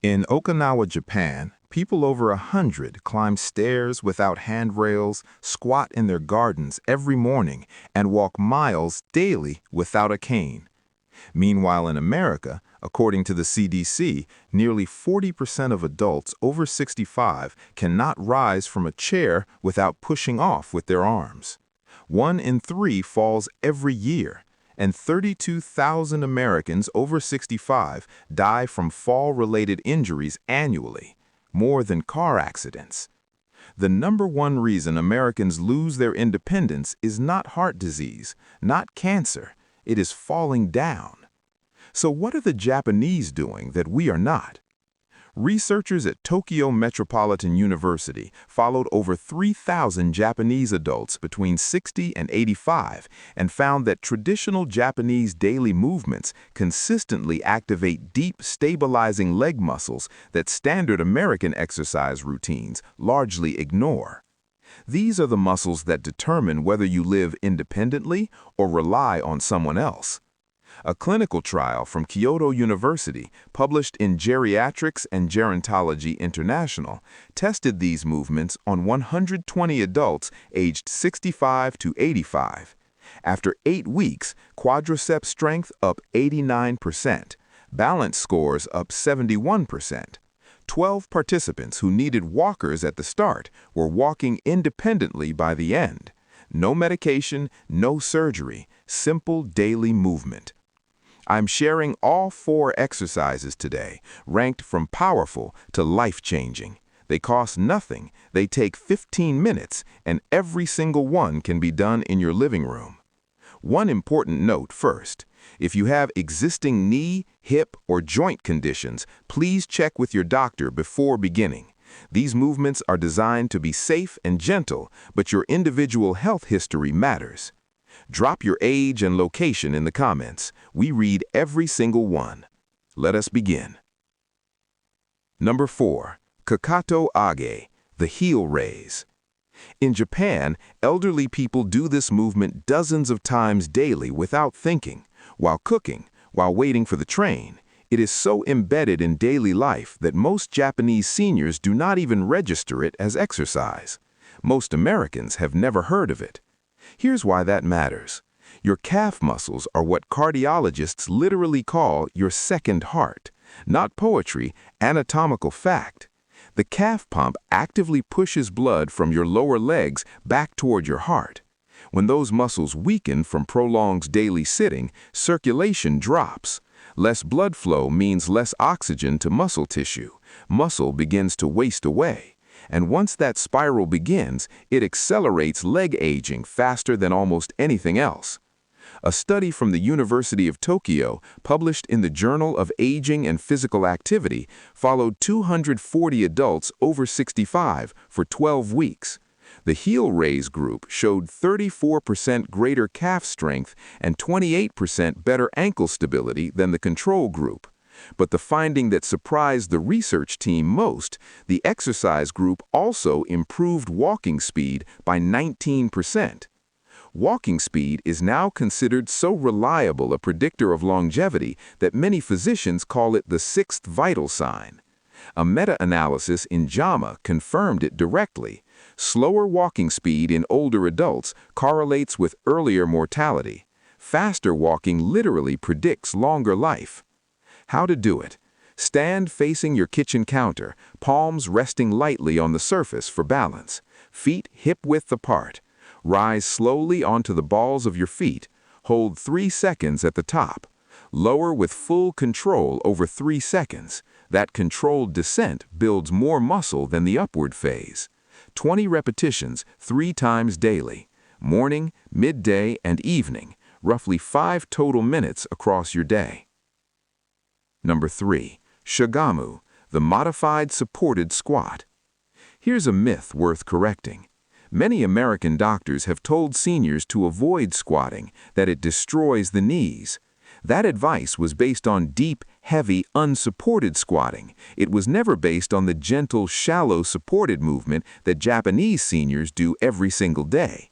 In Okinawa, Japan, people over 100 climb stairs without handrails, squat in their gardens every morning, and walk miles daily without a cane. Meanwhile, in America, according to the CDC, nearly 40% of adults over 65 cannot rise from a chair without pushing off with their arms. 1 in 3 falls every year, and 32,000 Americans over 65 die from fall-related injuries annually, more than car accidents. The number one reason Americans lose their independence is not heart disease, not cancer, it is falling down. So what are the Japanese doing that we are not? Researchers at Tokyo Metropolitan University followed over 3,000 Japanese adults between 60 and 85 and found that traditional Japanese daily movements consistently activate deep, stabilizing leg muscles that standard American exercise routines largely ignore. These are the muscles that determine whether you live independently or rely on someone else. A clinical trial from Kyoto University, published in Geriatrics and Gerontology International, tested these movements on 120 adults aged 65 to 85. After 8 weeks, quadriceps strength up 89%, balance scores up 71%. 12 participants who needed walkers at the start were walking independently by the end. No medication, no surgery, simple daily movement. I'm sharing all 4 exercises today, ranked from powerful to life-changing. They cost nothing, they take 15 minutes, and every single one can be done in your living room. One important note first. If you have existing knee, hip, or joint conditions, please check with your doctor before beginning. These movements are designed to be safe and gentle, but your individual health history matters. Drop your age and location in the comments. We read every single one. Let us begin. Number 4. Kakato Age, the heel raise. In Japan, elderly people do this movement dozens of times daily without thinking, while cooking, while waiting for the train. It is so embedded in daily life that most Japanese seniors do not even register it as exercise. Most Americans have never heard of it. Here's why that matters. Your calf muscles are what cardiologists literally call your second heart. Not poetry, anatomical fact. The calf pump actively pushes blood from your lower legs back toward your heart. When those muscles weaken from prolonged daily sitting, circulation drops. Less blood flow means less oxygen to muscle tissue. Muscle begins to waste away. And once that spiral begins, it accelerates leg aging faster than almost anything else. A study from the University of Tokyo, published in the Journal of Aging and Physical Activity, followed 240 adults over 65 for 12 weeks. The heel raise group showed 34% greater calf strength and 28% better ankle stability than the control group. But the finding that surprised the research team most, the exercise group also improved walking speed by 19%. Walking speed is now considered so reliable a predictor of longevity that many physicians call it the 6th vital sign. A meta-analysis in JAMA confirmed it directly. Slower walking speed in older adults correlates with earlier mortality. Faster walking literally predicts longer life. How to do it. Stand facing your kitchen counter, palms resting lightly on the surface for balance, feet hip-width apart. Rise slowly onto the balls of your feet. Hold 3 seconds at the top. Lower with full control over 3 seconds. That controlled descent builds more muscle than the upward phase. 20 repetitions 3 times daily. Morning, midday, and evening. Roughly 5 total minutes across your day. Number 3. Shigamu, the modified supported squat. Here's a myth worth correcting. Many American doctors have told seniors to avoid squatting, that it destroys the knees. That advice was based on deep, heavy, unsupported squatting. It was never based on the gentle, shallow supported movement that Japanese seniors do every single day.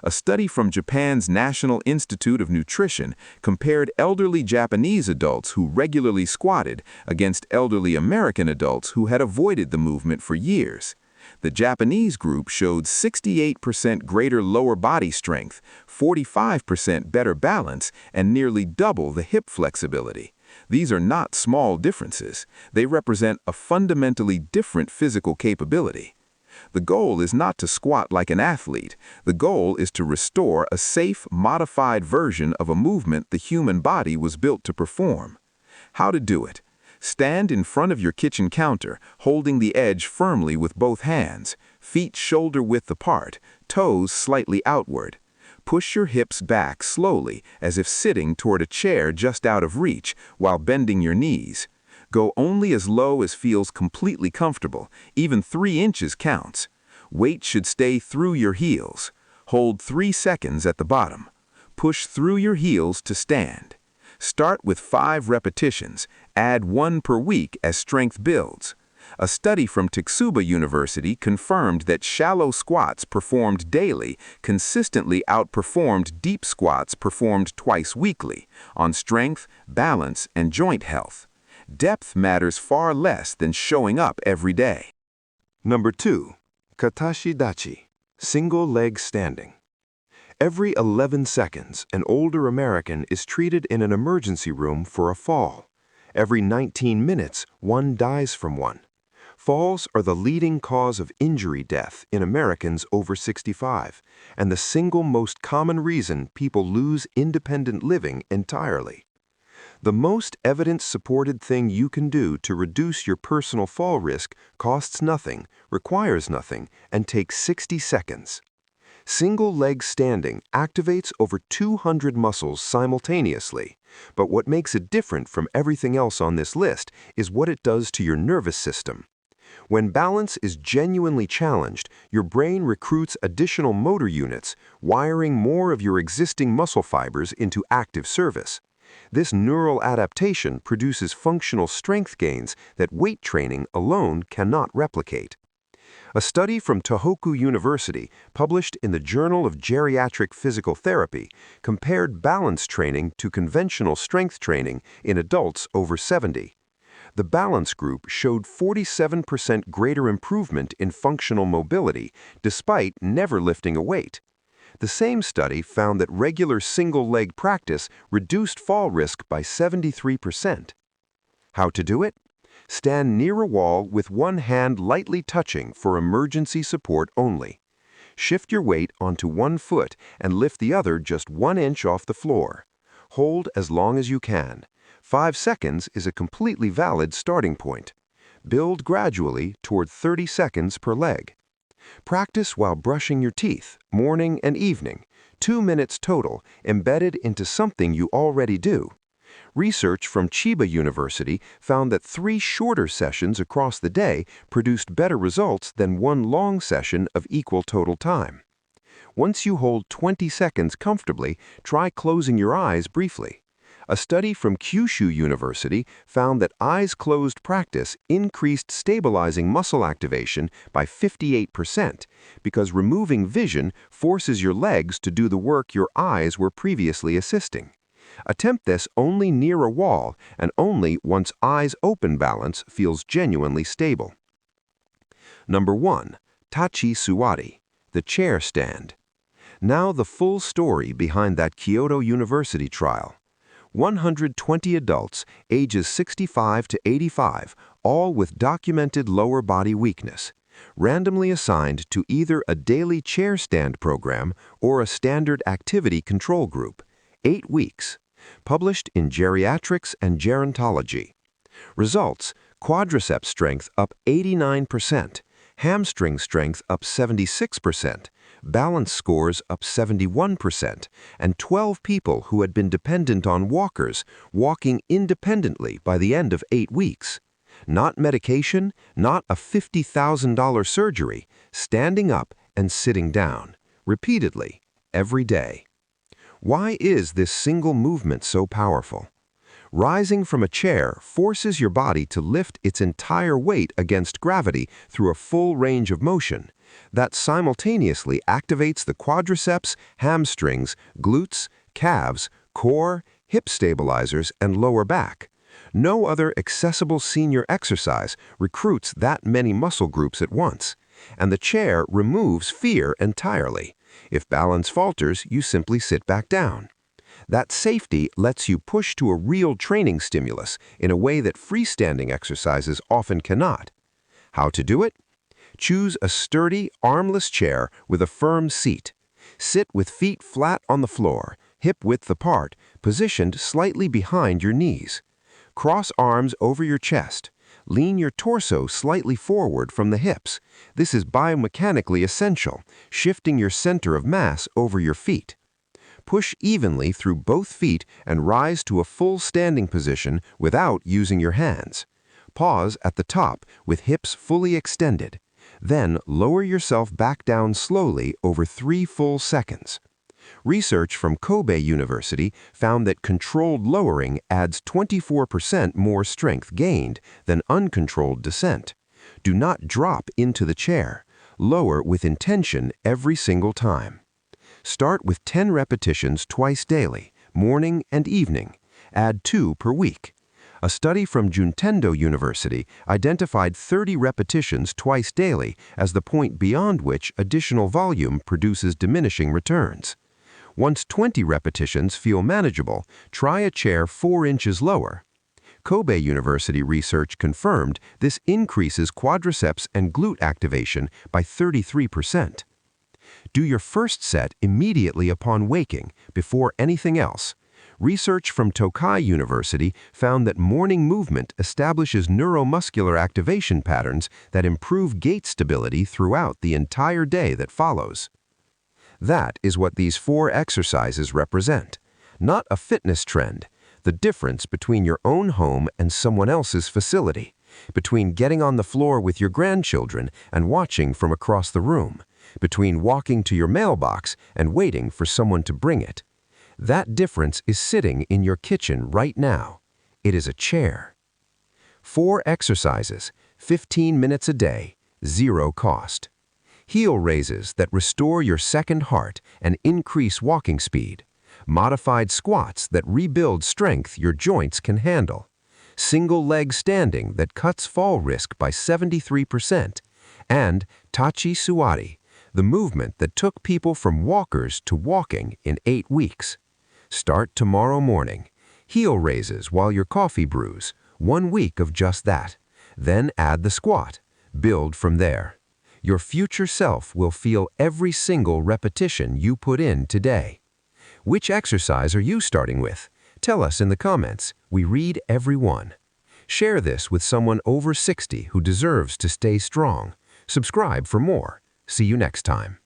A study from Japan's National Institute of Nutrition compared elderly Japanese adults who regularly squatted against elderly American adults who had avoided the movement for years. The Japanese group showed 68% greater lower body strength, 45% better balance, and nearly double the hip flexibility. These are not small differences. They represent a fundamentally different physical capability. The goal is not to squat like an athlete. The goal is to restore a safe, modified version of a movement the human body was built to perform. How to do it? Stand in front of your kitchen counter, holding the edge firmly with both hands, feet shoulder-width apart, toes slightly outward. Push your hips back slowly, as if sitting toward a chair just out of reach, while bending your knees. Go only as low as feels completely comfortable. Even 3 inches counts. Weight should stay through your heels. Hold 3 seconds at the bottom. Push through your heels to stand. Start with 5 repetitions. Add 1 per week as strength builds. A study from Tsukuba University confirmed that shallow squats performed daily consistently outperformed deep squats performed twice weekly on strength, balance, and joint health. Depth matters far less than showing up every day. Number 2. Katashi Dachi, single leg standing. Every 11 seconds, an older American is treated in an emergency room for a fall. Every 19 minutes, one dies from one. Falls are the leading cause of injury death in Americans over 65, and the single most common reason people lose independent living entirely. The most evidence-supported thing you can do to reduce your personal fall risk costs nothing, requires nothing, and takes 60 seconds. Single leg standing activates over 200 muscles simultaneously, but what makes it different from everything else on this list is what it does to your nervous system. When balance is genuinely challenged, your brain recruits additional motor units, wiring more of your existing muscle fibers into active service. This neural adaptation produces functional strength gains that weight training alone cannot replicate. A study from Tohoku University, published in the Journal of Geriatric Physical Therapy, compared balance training to conventional strength training in adults over 70. The balance group showed 47% greater improvement in functional mobility despite never lifting a weight. The same study found that regular single-leg practice reduced fall risk by 73%. How to do it? Stand near a wall with one hand lightly touching for emergency support only. Shift your weight onto one foot and lift the other just 1 inch off the floor. Hold as long as you can. 5 seconds is a completely valid starting point. Build gradually toward 30 seconds per leg. Practice while brushing your teeth, morning and evening, 2 minutes total, embedded into something you already do. Research from Chiba University found that 3 shorter sessions across the day produced better results than 1 long session of equal total time. Once you hold 20 seconds comfortably, try closing your eyes briefly. A study from Kyushu University found that eyes-closed practice increased stabilizing muscle activation by 58% because removing vision forces your legs to do the work your eyes were previously assisting. Attempt this only near a wall and only once eyes open balance feels genuinely stable. Number 1. Tachi Suwari, the chair stand. Now the full story behind that Kyoto University trial. 120 adults, ages 65 to 85, all with documented lower body weakness, randomly assigned to either a daily chair stand program or a standard activity control group. 8 weeks. Published in Geriatrics and Gerontology. Results: quadriceps strength up 89%, hamstring strength up 76%, balance scores up 71%, and 12 people who had been dependent on walkers walking independently by the end of 8 weeks. Not medication, not a $50,000 surgery, standing up and sitting down, repeatedly, every day. Why is this single movement so powerful? Rising from a chair forces your body to lift its entire weight against gravity through a full range of motion that simultaneously activates the quadriceps, hamstrings, glutes, calves, core, hip stabilizers, and lower back. No other accessible senior exercise recruits that many muscle groups at once, and the chair removes fear entirely. If balance falters, you simply sit back down. That safety lets you push to a real training stimulus in a way that freestanding exercises often cannot. How to do it? Choose a sturdy, armless chair with a firm seat. Sit with feet flat on the floor, hip-width apart, positioned slightly behind your knees. Cross arms over your chest. Lean your torso slightly forward from the hips. This is biomechanically essential, shifting your center of mass over your feet. Push evenly through both feet and rise to a full standing position without using your hands. Pause at the top with hips fully extended. Then lower yourself back down slowly over 3 full seconds. Research from Kobe University found that controlled lowering adds 24% more strength gained than uncontrolled descent. Do not drop into the chair. Lower with intention every single time. Start with 10 repetitions twice daily, morning and evening. Add 2 per week. A study from Juntendo University identified 30 repetitions twice daily as the point beyond which additional volume produces diminishing returns. Once 20 repetitions feel manageable, try a chair 4 inches lower. Kobe University research confirmed this increases quadriceps and glute activation by 33%. Do your first set immediately upon waking, before anything else. Research from Tokai University found that morning movement establishes neuromuscular activation patterns that improve gait stability throughout the entire day that follows. That is what these 4 exercises represent. Not a fitness trend, the difference between your own home and someone else's facility, between getting on the floor with your grandchildren and watching from across the room, between walking to your mailbox and waiting for someone to bring it. That difference is sitting in your kitchen right now. It is a chair. 4 exercises, 15 minutes a day, 0 cost. Heel raises that restore your second heart and increase walking speed. Modified squats that rebuild strength your joints can handle. Single leg standing that cuts fall risk by 73%. And Tachi Suwari, the movement that took people from walkers to walking in 8 weeks. Start tomorrow morning. Heel raises while your coffee brews. 1 week of just that. Then add the squat. Build from there. Your future self will feel every single repetition you put in today. Which exercise are you starting with? Tell us in the comments. We read every one. Share this with someone over 60 who deserves to stay strong. Subscribe for more. See you next time.